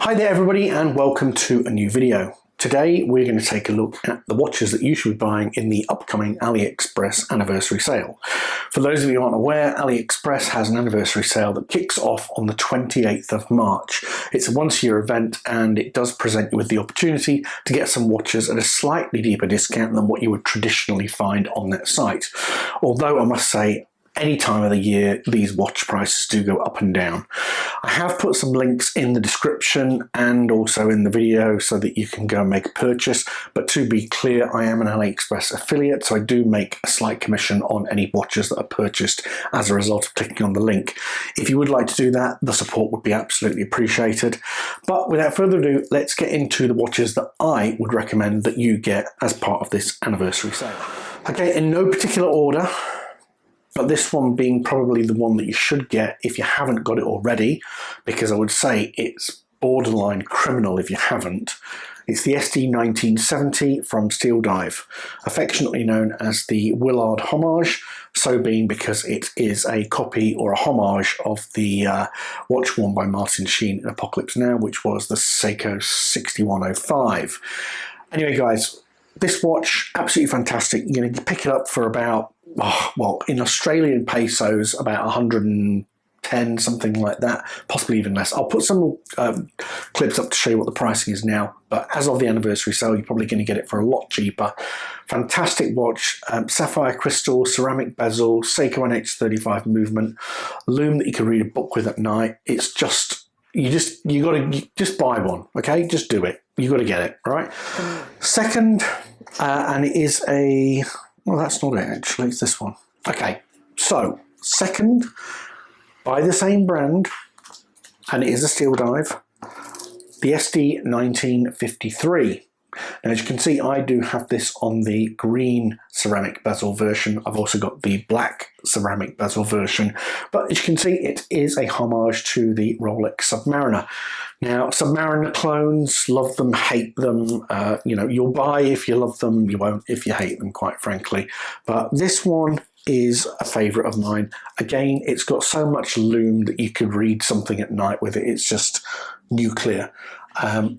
Hi there everybody and welcome to a new video. Today we're going to take a look at the watches that you should be buying in the upcoming Aliexpress anniversary sale. For those of you who aren't aware, Aliexpress has an anniversary sale that kicks off on the 28th of March. It's a once-a-year event and it does present you with the opportunity to get some watches at a slightly deeper discount than what you would traditionally find on that site. Although I must say, any time of the year, these watch prices do go up and down. I have put some links in the description and also in the video so that you can go and make a purchase. But to be clear, I am an Aliexpress affiliate, so I do make a slight commission on any watches that are purchased as a result of clicking on the link. If you would like to do that, the support would be absolutely appreciated. But without further ado, let's get into the watches that I would recommend that you get as part of this anniversary sale. Okay, in no particular order, but this one being probably the one that you should get if you haven't got it already, because I would say it's borderline criminal if you haven't. It's the SD1970 from Steeldive, affectionately known as the Willard Homage, so being because it is a copy or a homage of the watch worn by Martin Sheen in Apocalypse Now, which was the Seiko 6105. Anyway guys, this watch, absolutely fantastic. You're going to pick it up for about, well, in Australian pesos, about 110, something like that, possibly even less. I'll put some clips up to show you what the pricing is now, but as of the anniversary sale, you're probably going to get it for a lot cheaper. Fantastic watch, sapphire crystal, ceramic bezel, Seiko NH35 movement, lume that you can read a book with at night. It's just, you gotta just buy one, okay? Just do it. You got to get it, right? Second, and it is a, well, that's not it actually, it's this one. Okay, so second, by the same brand, and it is a Steeldive, the SD1953. Now, as you can see, I do have this on the green ceramic bezel version. I've also got the black ceramic bezel version, but as you can see, it is a homage to the Rolex Submariner. Now, Submariner clones, love them, hate them. You know, you'll buy if you love them, you won't if you hate them, quite frankly. But this one is a favourite of mine. Again, it's got so much lume that you could read something at night with it. It's just nuclear.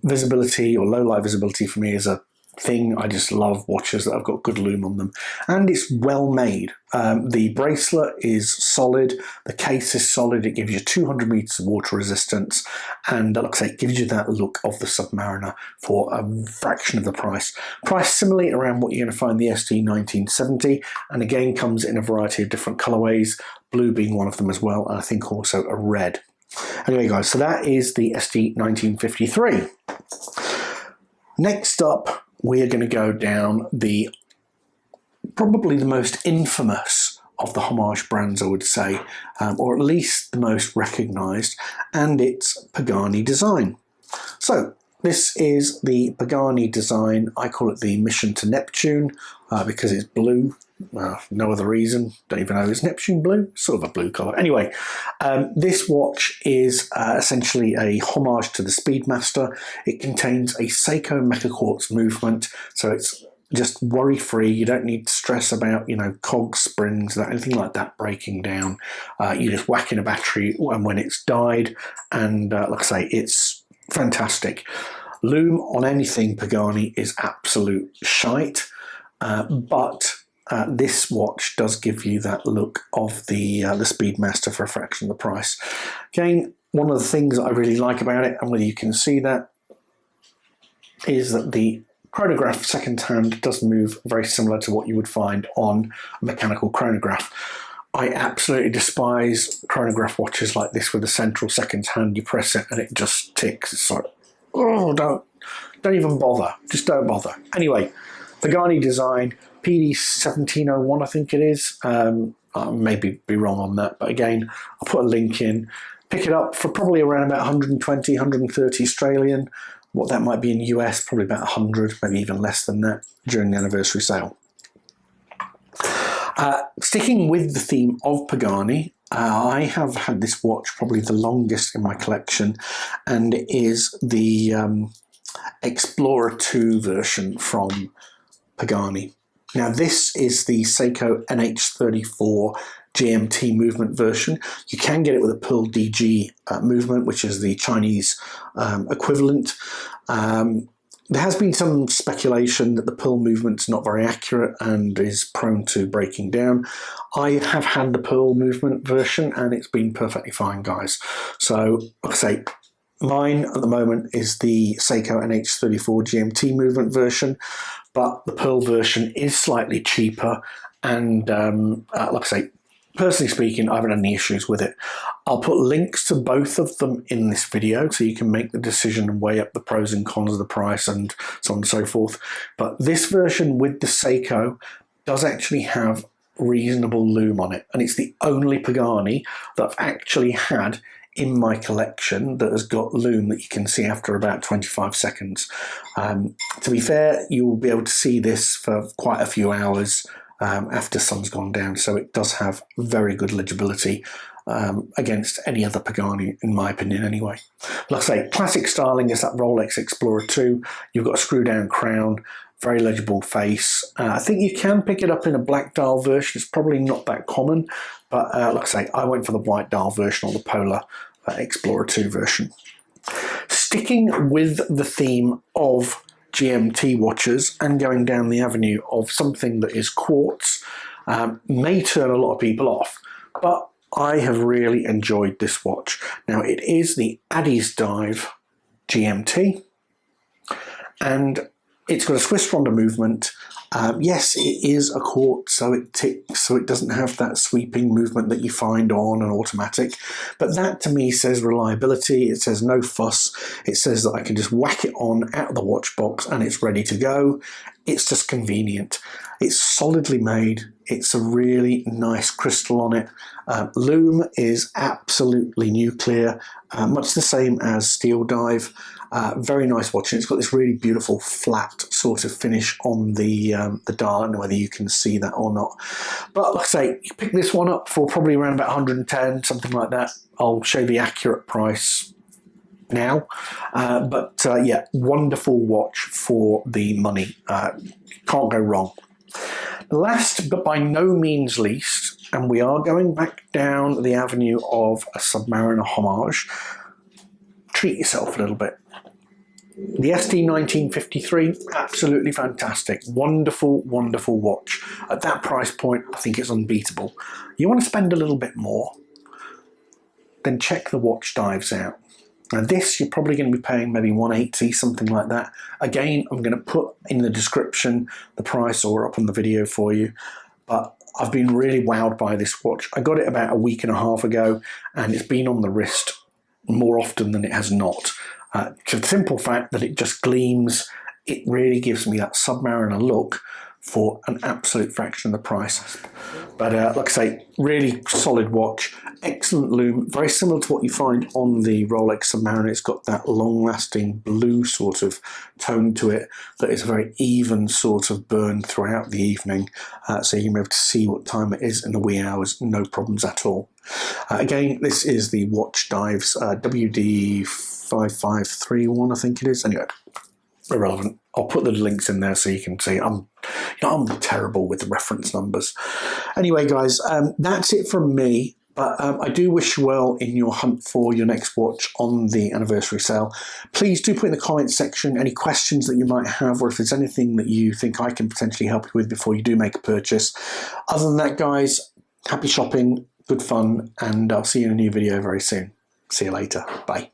Visibility or low light visibility for me is a thing. I just love watches that have got good lume on them, and it's well made. The bracelet is solid, the case is solid, it gives you 200 meters of water resistance, and like I say, it gives you that look of the Submariner for a fraction of the price. Priced similarly around what you're going to find the SD1970, and again comes in a variety of different colorways, blue being one of them as well, and I think also a red. Anyway guys, so that is the SD1953. Next up, we're going to go down the probably the most infamous of the homage brands, I would say, or at least the most recognized, and it's Pagani design. So this is the Pagani design. I call it the Mission to Neptune because it's blue. No other reason, don't even know, is Neptune blue? Sort of a blue colour. Anyway, this watch is essentially a homage to the Speedmaster. It contains a Seiko Mecha Quartz movement, so it's just worry-free. You don't need to stress about, you know, cogs, springs, anything like that breaking down. You just whack in a battery when it's died, and like I say, it's fantastic. Lume on anything Pagani is absolute shite, but this watch does give you that look of the Speedmaster for a fraction of the price. Again, one of the things that I really like about it, and whether you can see that, is that the chronograph second hand does move very similar to what you would find on a mechanical chronograph. I absolutely despise chronograph watches like this with a central second hand. You press it and it just ticks. It's like, oh, don't even bother. Just don't bother. Anyway, Pagani design, PD 1701, I think it is. I maybe be wrong on that, but again, I'll put a link in. Pick it up for probably around about 120, 130 Australian. What that might be in US, probably about 100, maybe even less than that during the anniversary sale. Sticking with the theme of Pagani, I have had this watch probably the longest in my collection, and it is the Explorer 2 version from Pagani. Now this is the Seiko NH34 GMT movement version. You can get it with a Pearl DG movement, which is the Chinese equivalent. There has been some speculation that the Pearl movement's not very accurate and is prone to breaking down. I have had the Pearl movement version and it's been perfectly fine, guys. So, like I say, mine at the moment is the Seiko NH34 GMT movement version, but the Pearl version is slightly cheaper and, like I say, personally speaking, I haven't had any issues with it. I'll put links to both of them in this video so you can make the decision and weigh up the pros and cons of the price and so on and so forth. But this version with the Seiko does actually have reasonable loom on it, and it's the only Pagani that I've actually had in my collection that has got loom that you can see after about 25 seconds. To be fair, you will be able to see this for quite a few hours after sun's gone down, so it does have very good legibility against any other Pagani, in my opinion anyway. Like I say, classic styling is that Rolex Explorer 2. You've got a screw down crown, very legible face. I think you can pick it up in a black dial version. It's probably not that common, but like I say, I went for the white dial version or the Polar Explorer 2 version. Sticking with the theme of GMT watches and going down the avenue of something that is quartz may turn a lot of people off, but I have really enjoyed this watch. Now it is the Addiesdive GMT and it's got a Swiss Ronda movement. Yes, it is a quartz, so it ticks, so it doesn't have that sweeping movement that you find on an automatic. But that to me says reliability. It says no fuss. It says that I can just whack it on out of the watch box and it's ready to go. It's just convenient. It's solidly made. It's a really nice crystal on it. Loom is absolutely nuclear, much the same as Steeldive. Very nice watch, and it's got this really beautiful flat sort of finish on the dial. I don't know whether you can see that or not. But like I say, you pick this one up for probably around about 110, something like that. I'll show the accurate price now. Yeah, wonderful watch for the money. Can't go wrong. Last but by no means least, and we are going back down the avenue of a Submariner homage, treat yourself a little bit. The SD1953, absolutely fantastic. Wonderful, wonderful watch. At that price point, I think it's unbeatable. You want to spend a little bit more, then check the Watchdives out. Now this, you're probably going to be paying maybe 180, something like that. Again, I'm going to put in the description the price or up on the video for you. But I've been really wowed by this watch. I got it about a week and a half ago, and it's been on the wrist more often than it has not. To the simple fact that it just gleams, it really gives me that Submariner look for an absolute fraction of the price. But like I say, really solid watch, excellent loom, very similar to what you find on the Rolex Submariner. It's got that long-lasting blue sort of tone to it that is a very even sort of burn throughout the evening, so you can be able to see what time it is in the wee hours, no problems at all. Again, this is the Watchdives WD5531, I think it is. Anyway, irrelevant. I'll put the links in there so you can see. I'm terrible with the reference numbers. Anyway, guys, that's it from me. But I do wish you well in your hunt for your next watch on the anniversary sale. Please do put in the comments section any questions that you might have, or if there's anything that you think I can potentially help you with before you do make a purchase. Other than that, guys, happy shopping, good fun, and I'll see you in a new video very soon. See you later. Bye.